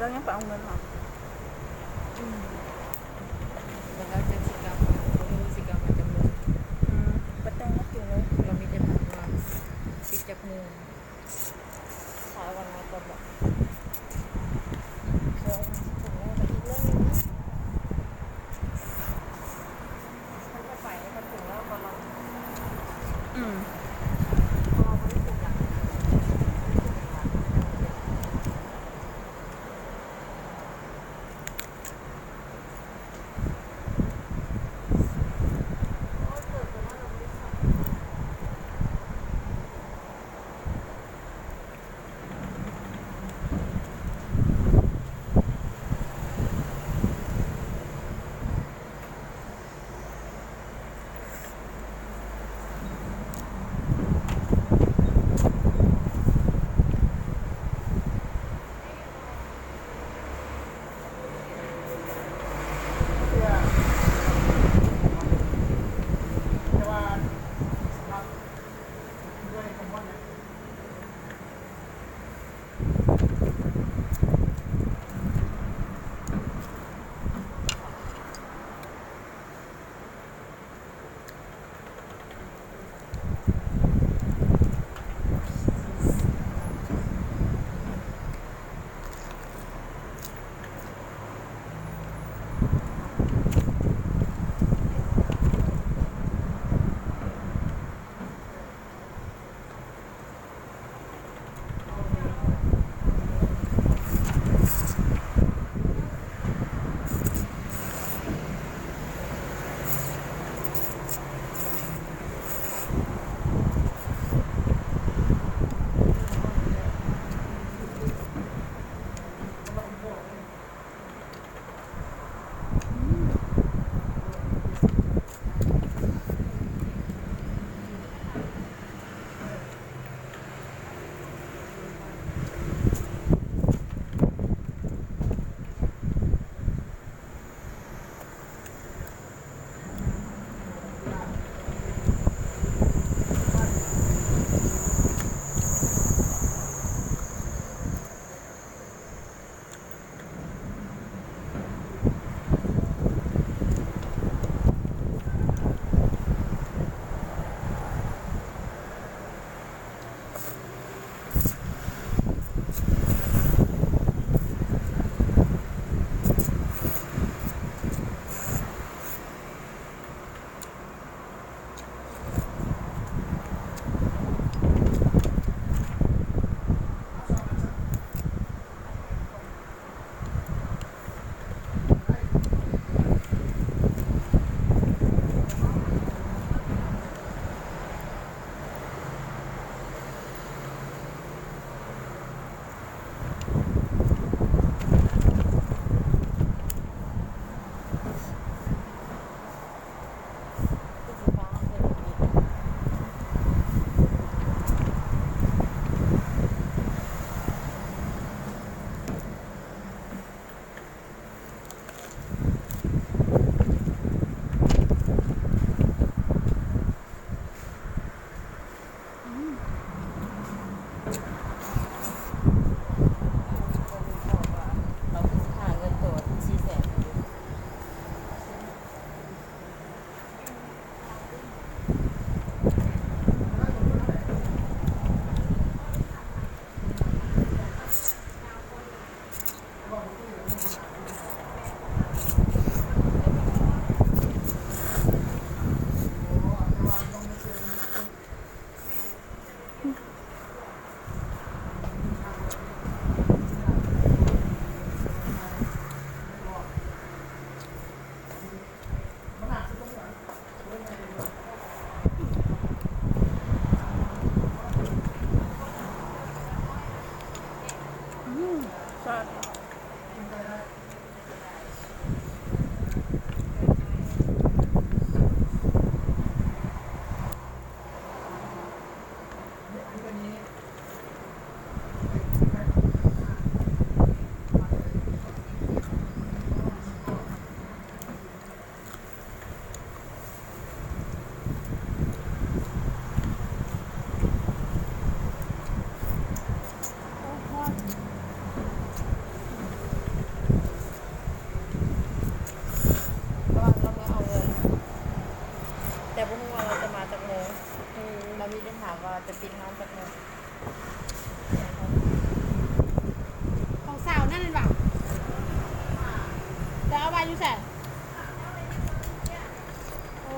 แล้วยังไปเอาเงินเหรอแล้วเราจะสิกรรมเราดูสิกรรมมันจะมุงไปแต่งมากินเลยเรามีแต่ถามว่าปิดจากมุงขายวันมาตอนบอกเดี๋ยวถึงแล้วแต่อีกเรื่องนึงนะฉันจะไปพอถึงแล้วพอเราอืมพอเราไม่ได้ปลูกอย่างเราคือหาเงินตัว400,000ใช่ ปิดร้านแป๊บนึง ของสาวนั่นเลยว่ะจะเอาไว้อยู่ใส่โอ้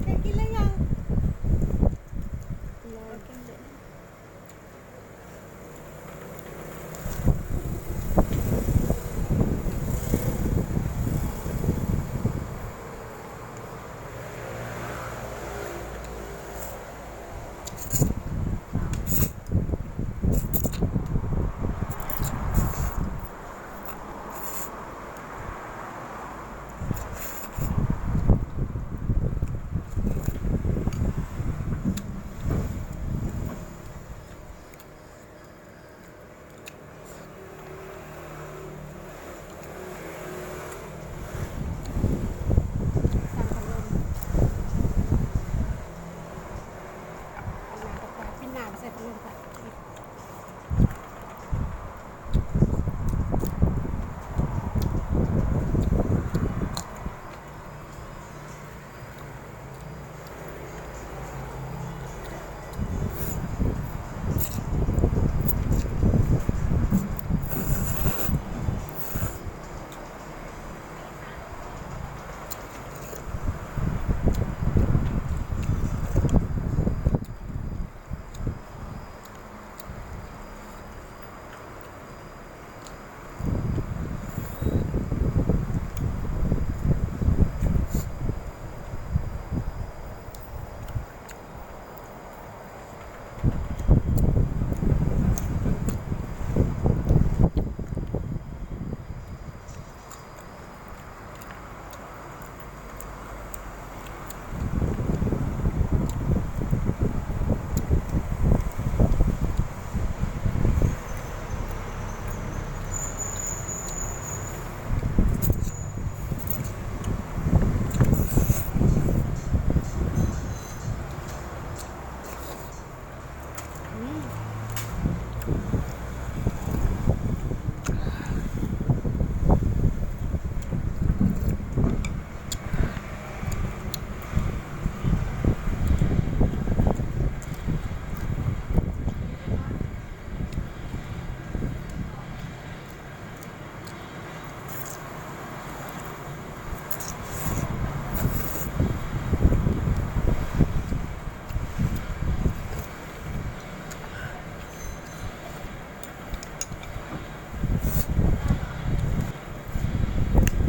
แกกินแล้วยังรอกินเลยสั่งขนมปิ้นหนาใส่ขนมไป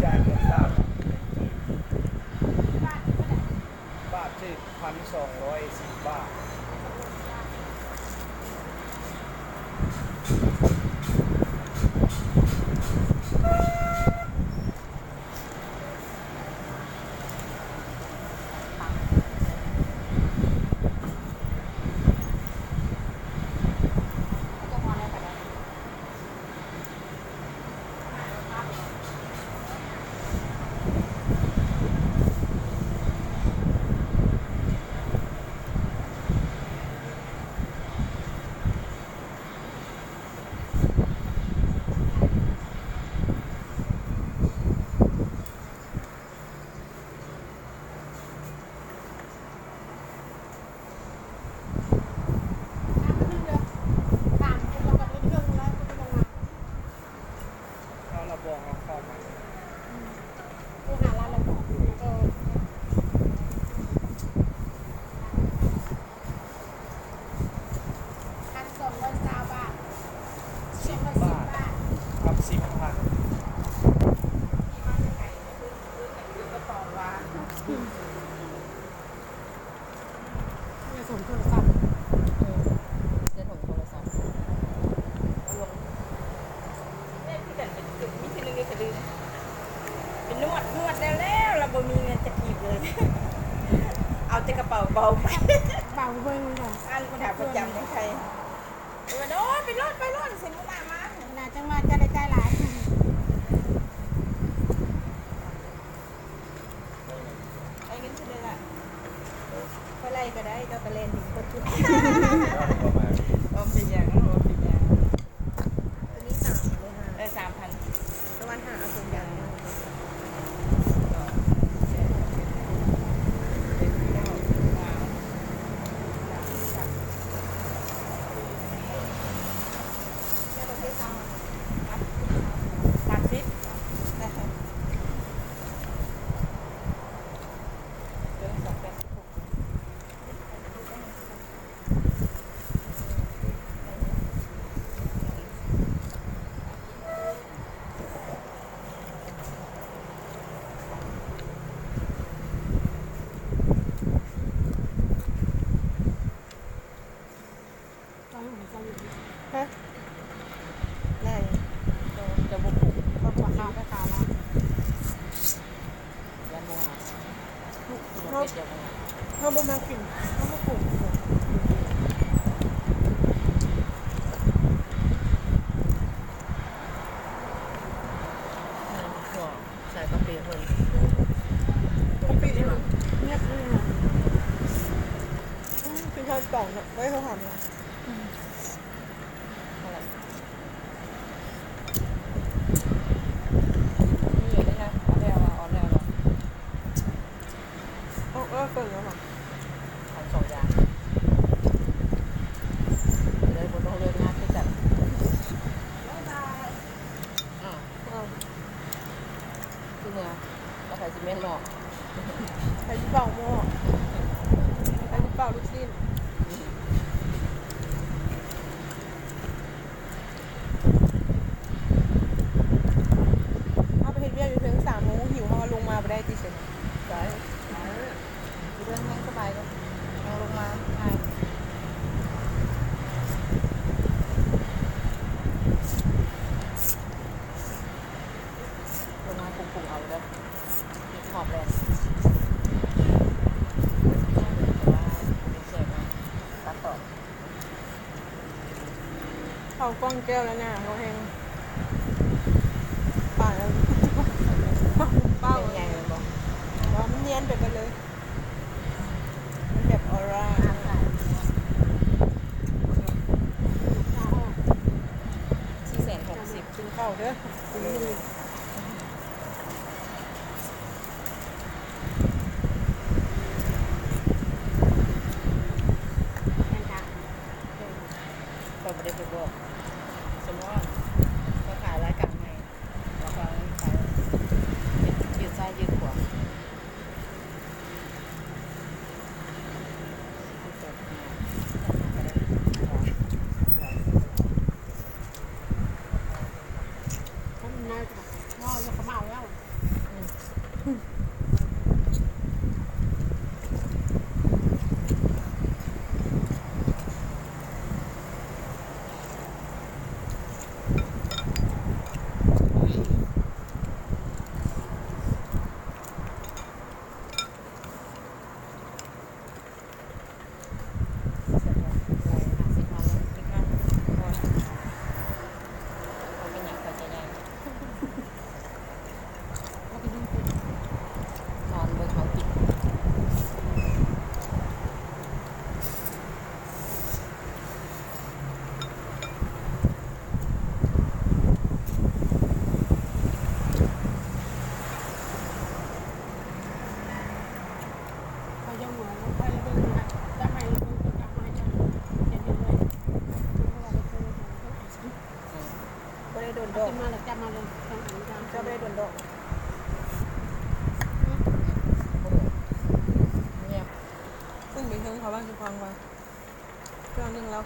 จ่ายเงินบาท บ้านก็ได้ บาทที่1,210 บาทเอาระบองเอาเข้ามา10 บาทครับ10,000จะถงโทรศัพท์ลง เนี่ยที่แต่เป็นจุดมีทีนึงก็จะลืมเป็นนวดแล้วเราบ่มีเงินจะทีบเลย เบาไป เบาเบิ้งก่อน อันขาประจำของใครโอ้ยไปรถเสร็จแล้วมา ขนาดจังว่าจะได้ใจหลาย ไอ้เงินเท่าไหร่ล่ะเท่าไรก็ได้ก็ไปเล่นถึงคนทุกข์ออมเป็นอย่างนั้นออมเป็นอย่าง ตัวนี้3เลยค่ะ 3,000 ตะวันหาเอาเป็นอย่าง ฮะไหน จะบุกบุก ก็กว่าข้าวไปขาวมา ยันโมหะลูกเป็ดเดียวกัน เขาบ่มากินเขาบ่ปลูก ถั่วใส่กะปิเพิ่น กะปิเงียบเลยนะคือเขากล่องไว้เขาหอมนะ อะไรนี่เลยนะเอาแล้วเอาแล้ว เปิดแล้วหรอ ทำ2 อย่างเลยบนโรงเรียนงานที่จัดที่เนื้อแล้วใส่ซีเมนต์หม้อ ใส่ที่เป่าหม้อใส่ที่เป่าลูกชิ้นเอาไปเห็นเวียอยู่ถึง3 โมงหิวเขาลงมาไปได้จีเซน ได้เรื่องแม่งสบายเลยเอาลงมาง่ายลงมาปรุงๆเอาเลยมีขอบแรงตัดต่อ เขากล้องแก้วแล้วเนี่ยเขาเองป่าแล้วเป้า ใหญ่เลยบอก ว่ามันเนียนไปกันเลยมันแบบออร่า 460 กินข้าวเด้อกินนี่ ก็ไม่ได้ไปบอกสมมติว่าก็ขายรายการไงเราก็ขายยืดซ้ายยืดขวา เขามันน่าจะง้อจะเขาเมาแล้ว นอนบนเขาปิด เขาจะเหมือนเขาไปเบิ่งนะจะไม่เบิ่งกลับมาจะเห็นยังไงเพราะว่าเราเคย ไม่ได้โดนด จะ อก มาแล้วจะมาเลยทางอันนี้ ก็ไม่ได้โดนดอก เงียบ ซึ่งไปเชิงเขาบ้างจะฟังว่าเรื่องนึงแล้ว